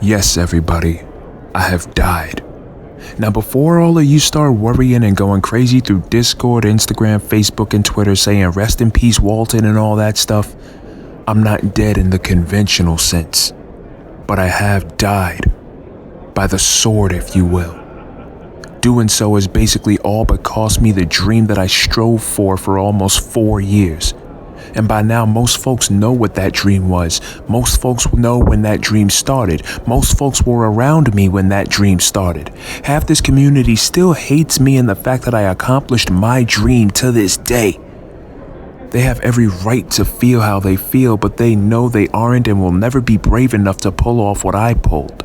Yes, everybody, I have died. Now, before all of you start worrying and going crazy through Discord, Instagram, Facebook, and Twitter saying rest in peace Walton and all that stuff, I'm not dead in the conventional sense, but I have died. By the sword, if you will. Doing so has basically all but cost me the dream that I strove for almost 4 years. And by now, most folks know what that dream was. Most folks know when that dream started. Most folks were around me when that dream started. Half this community still hates me and the fact that I accomplished my dream to this day. They have every right to feel how they feel, but they know they aren't and will never be brave enough to pull off what I pulled.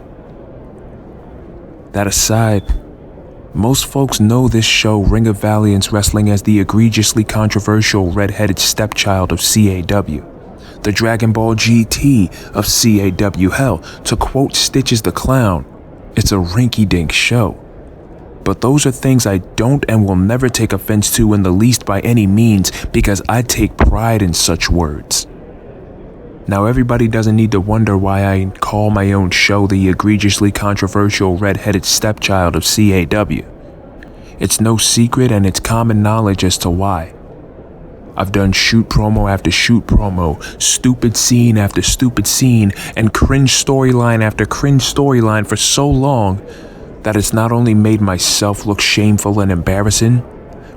That aside, most folks know this show, Ring of Valiance Wrestling, as the egregiously controversial red-headed stepchild of CAW, the Dragon Ball GT of CAW. Hell, to quote Stitches the Clown, it's a rinky-dink show. But those are things I don't and will never take offense to in the least by any means, because I take pride in such words. Now, everybody doesn't need to wonder why I call my own show the egregiously controversial red-headed stepchild of CAW. It's no secret and it's common knowledge as to why. I've done shoot promo after shoot promo, stupid scene after stupid scene, and cringe storyline after cringe storyline for so long that it's not only made myself look shameful and embarrassing,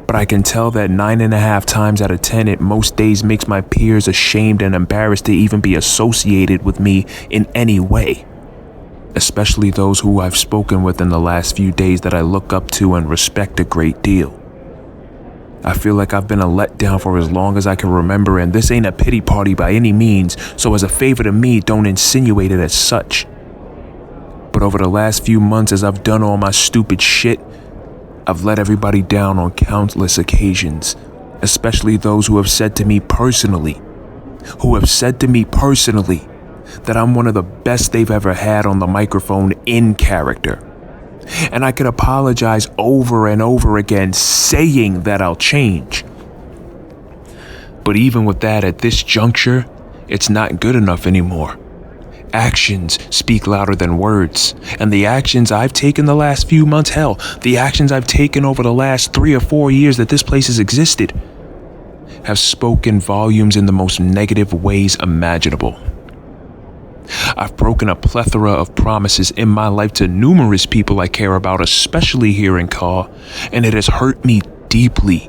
but I can tell that 9.5 times out of 10 it most days makes my peers ashamed and embarrassed to even be associated with me in any way. Especially those who I've spoken with in the last few days that I look up to and respect a great deal. I feel like I've been a letdown for as long as I can remember, and this ain't a pity party by any means, so as a favor to me, don't insinuate it as such. But over the last few months, as I've done all my stupid shit, I've let everybody down on countless occasions, especially those who have said to me personally, that I'm one of the best they've ever had on the microphone in character. And I could apologize over and over again, saying that I'll change. But even with that, at this juncture, it's not good enough anymore. Actions speak louder than words, and the actions I've taken the last few months, hell, the actions I've taken over the last 3 or 4 years that this place has existed, have spoken volumes in the most negative ways imaginable. I've broken a plethora of promises in my life to numerous people I care about, especially here in CAW, and it has hurt me deeply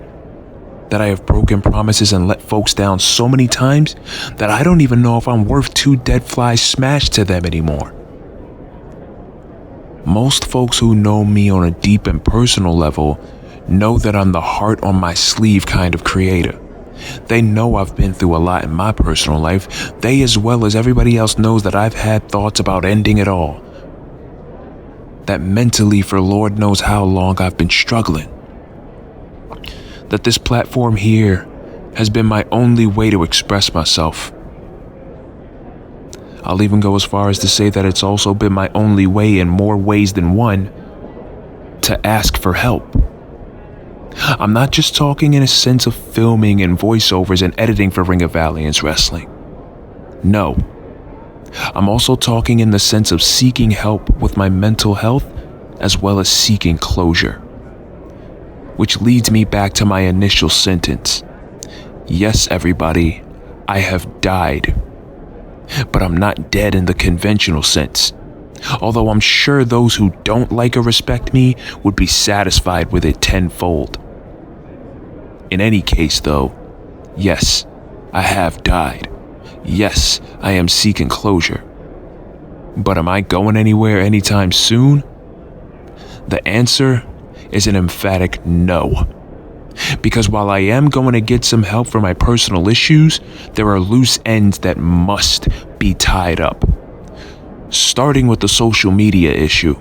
that I have broken promises and let folks down so many times that I don't even know if I'm worth 2 dead flies smashed to them anymore. Most folks who know me on a deep and personal level know that I'm the heart on my sleeve kind of creator. They know I've been through a lot in my personal life. They, as well as everybody else, knows that I've had thoughts about ending it all. That mentally, for Lord knows how long, I've been struggling. That this platform here has been my only way to express myself. I'll even go as far as to say that it's also been my only way, in more ways than one, to ask for help. I'm not just talking in a sense of filming and voiceovers and editing for Ring of Valiance Wrestling. No. I'm also talking in the sense of seeking help with my mental health as well as seeking closure. Which leads me back to my initial sentence. Yes, everybody, I have died. But I'm not dead in the conventional sense. Although I'm sure those who don't like or respect me would be satisfied with it tenfold. In any case, though, yes, I have died. Yes, I am seeking closure. But am I going anywhere anytime soon? The answer is an emphatic no. Because while I am going to get some help for my personal issues, there are loose ends that must be tied up. Starting with the social media issue.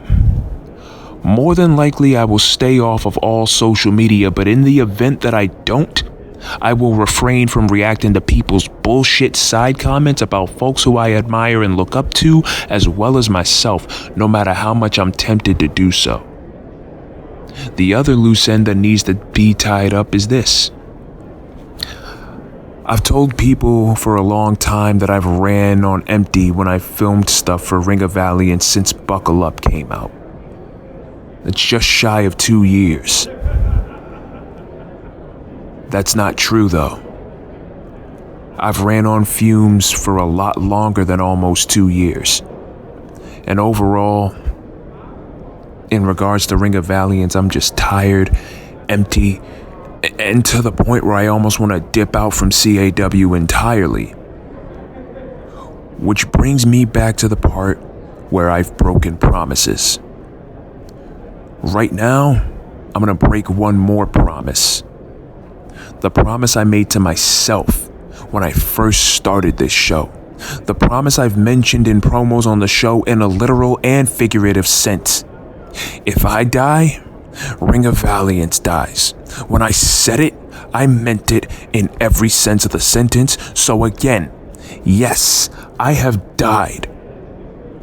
More than likely, I will stay off of all social media, but in the event that I don't, I will refrain from reacting to people's bullshit side comments about folks who I admire and look up to, as well as myself, no matter how much I'm tempted to do so. The other loose end that needs to be tied up is this. I've told people for a long time that I've ran on empty when I filmed stuff for Ring of Valiance since Buckle Up came out. It's just shy of 2 years. That's not true though. I've ran on fumes for a lot longer than almost 2 years. And overall, in regards to Ring of Valiance, I'm just tired, empty, and to the point where I almost want to dip out from CAW entirely. Which brings me back to the part where I've broken promises. Right now, I'm gonna break one more promise. The promise I made to myself when I first started this show. The promise I've mentioned in promos on the show in a literal and figurative sense. If I die, Ring of Valiance dies. When I said it, I meant it in every sense of the sentence. So again, yes, I have died,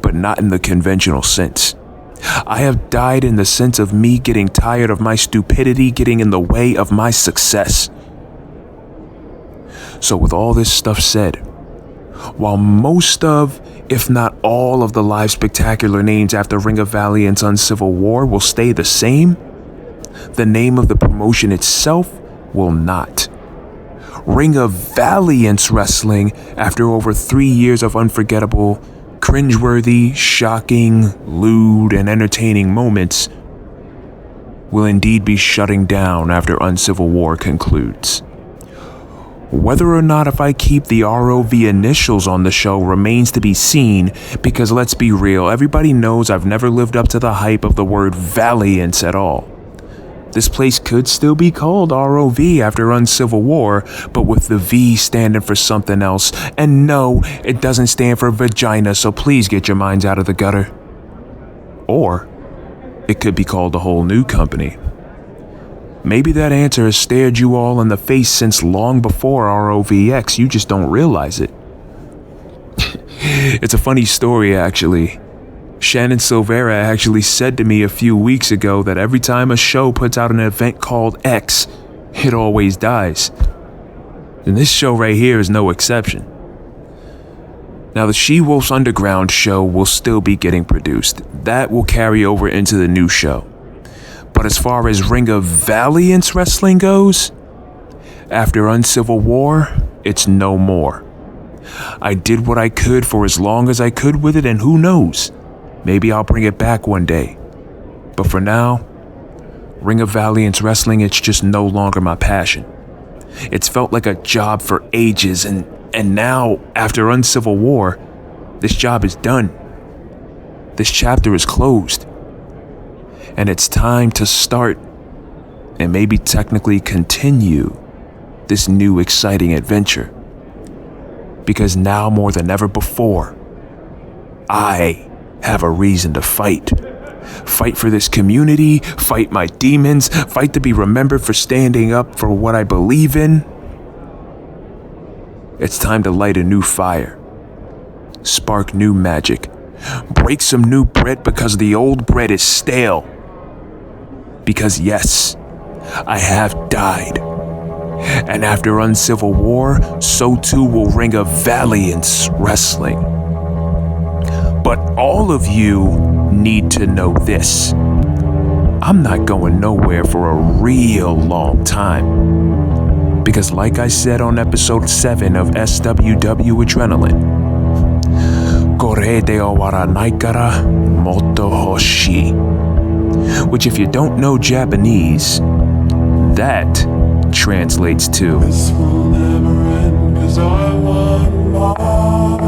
but not in the conventional sense. I have died in the sense of me getting tired of my stupidity getting in the way of my success. So with all this stuff said, while most of, if not all of the live spectacular names after Ring of Valiance Uncivil War will stay the same, the name of the promotion itself will not. Ring of Valiance Wrestling, after over 3 years of unforgettable, cringeworthy, shocking, lewd, and entertaining moments, will indeed be shutting down after Uncivil War concludes. Whether or not if I keep the ROV initials on the show remains to be seen, because let's be real, everybody knows I've never lived up to the hype of the word Valiance at all. This place could still be called ROV after Uncivil War, but with the V standing for something else. And no, it doesn't stand for vagina, so please get your minds out of the gutter. Or, it could be called a whole new company. Maybe that answer has stared you all in the face since long before ROVX, you just don't realize it. It's a funny story, actually. Shannon Silvera actually said to me a few weeks ago that every time a show puts out an event called X, it always dies. And this show right here is no exception. Now, the She-Wolf's Underground show will still be getting produced. That will carry over into the new show. But as far as Ring of Valiance Wrestling goes, after Uncivil War, it's no more. I did what I could for as long as I could with it, and who knows, maybe I'll bring it back one day. But for now, Ring of Valiance Wrestling, it's just no longer my passion. It's felt like a job for ages, and now, after Uncivil War, this job is done. This chapter is closed. And it's time to start, and maybe technically continue, this new exciting adventure. Because now more than ever before, I have a reason to fight. Fight for this community, fight my demons, fight to be remembered for standing up for what I believe in. It's time to light a new fire, spark new magic, break some new bread because the old bread is stale. Because yes, I have died. And after Uncivil War, so too will Ring of Valiance Wrestling. But all of you need to know this. I'm not going nowhere for a real long time. Because like I said on episode 7 of SWW Adrenaline, Kore de owaranai kara moto hoshi. Which, if you don't know Japanese, that translates to, "This will never end 'cause I want more."